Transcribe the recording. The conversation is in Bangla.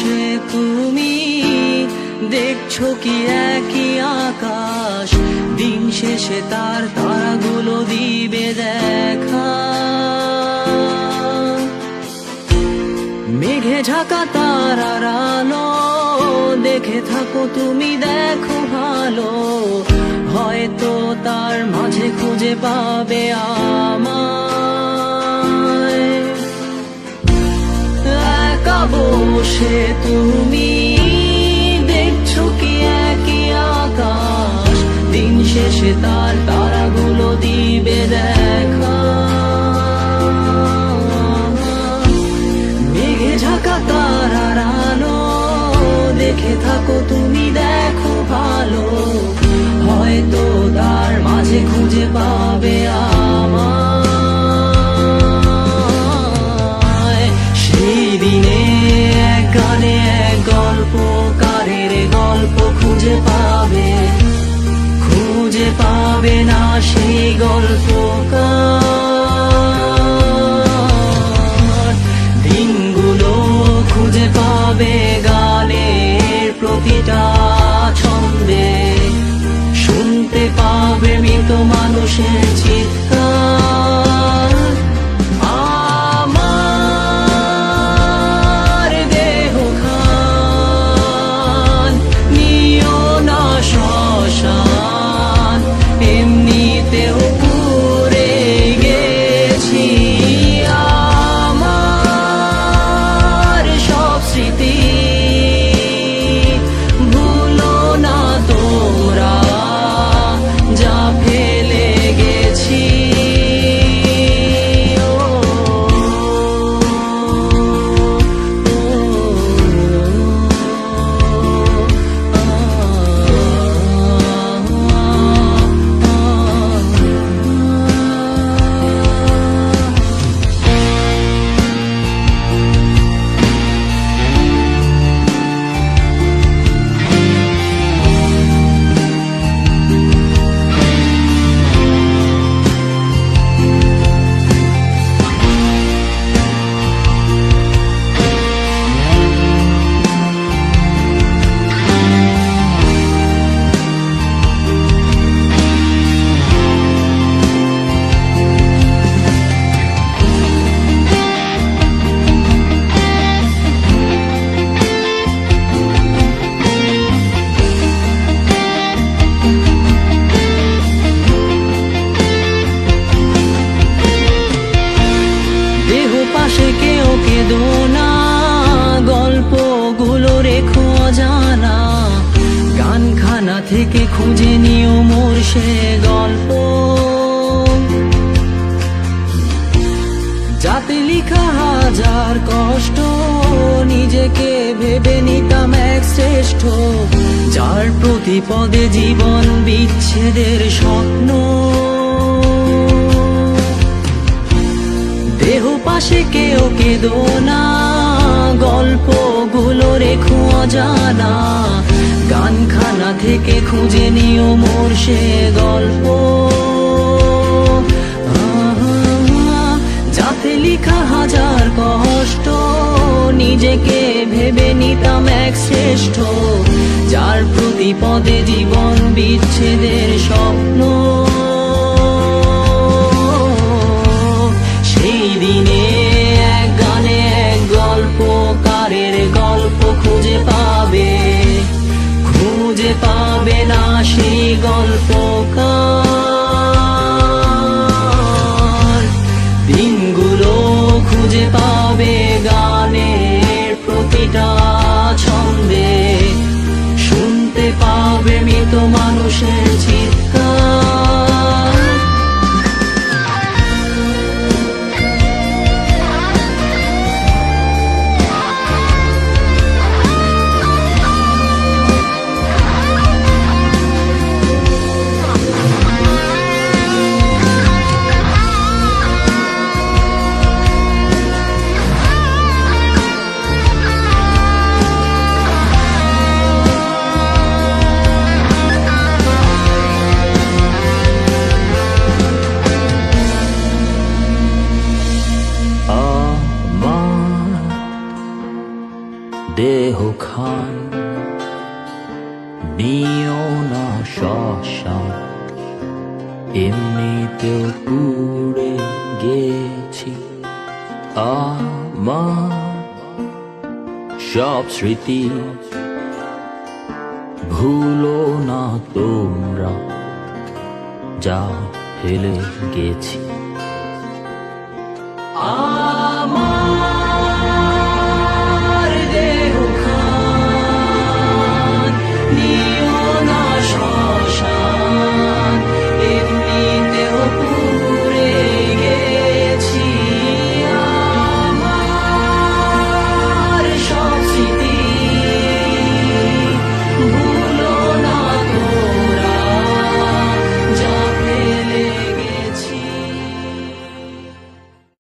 বসে তুমি দেখছো কি একই আকাশ, দিন শেষে তার তারাগুলো দিবে দেখা। মেঘে ঢাকা তারার আলো দেখে থাকো তুমি, দেখো ভালো, হয়তো তার মাঝে খুঁজে পাবে আমায়। একা বসে তুমি দেখছো কি একই আকাশ, দিন শেষে তার তারাগুলো দিবে দেখা। মেঘে ঢাকা তারার আলো দেখে থাকো তুমি, দেখো ভালো, হয়তো তার মাঝে খুঁজে পাবে আমায়। সেই দিনে এক গানে এক গল্পকারের গল্প খুঁজে পাবে, খুঁজে পাবে না সেই গল্পকার। দিনগুলো খুঁজে পাবে গানের প্রতিটা ছন্দে, শুনতে পাবে মৃত মানুষের চিৎকার। আমার দেহ খান নিও না শ্মশান, এমনিতেও পুড়ে গেছি। আমার সব স্মৃতি ভুলো না তোমরা, যা ফেলে গেছি। পাশে কেউ কেঁদো না, গল্পগুলো রেখো অজানা, গানখানা থেকে খুঁজে নিও মোর সে গল্প, যাতে লিখা হাজার কষ্ট নিজেকে ভেবে নিতাম এক শ্রেষ্ঠ, যার প্রতি পদে জীবন বিচ্ছেদের স্বপ্ন। দেহ পাশে কেউ কেঁদো না, গল্পগুলো রেখো অজানা, গানখানা থেকে খুঁজে নিও মোর সে গল্প, যাতে লিখা হাজার কষ্ট নিজেকে ভেবে নিতাম এক শ্রেষ্ঠ, যার প্রতি পদে জীবন বিচ্ছেদের স্বপ্ন। সেই দিনে এক গানে এক গল্পকারের গল্প খুঁজে পাবে, খুঁজে পাবে না সেই গল্পকার। দিনগুলো খুঁজে পাবে গানের প্রতিটা ছন্দে, শুনতে পাবে মৃত মানুষের চিৎকার। এমনিতেও পুড়ে গেছি আমার সব স্মৃতি। ভুলো না তোমরা যা ফেলে গেছি।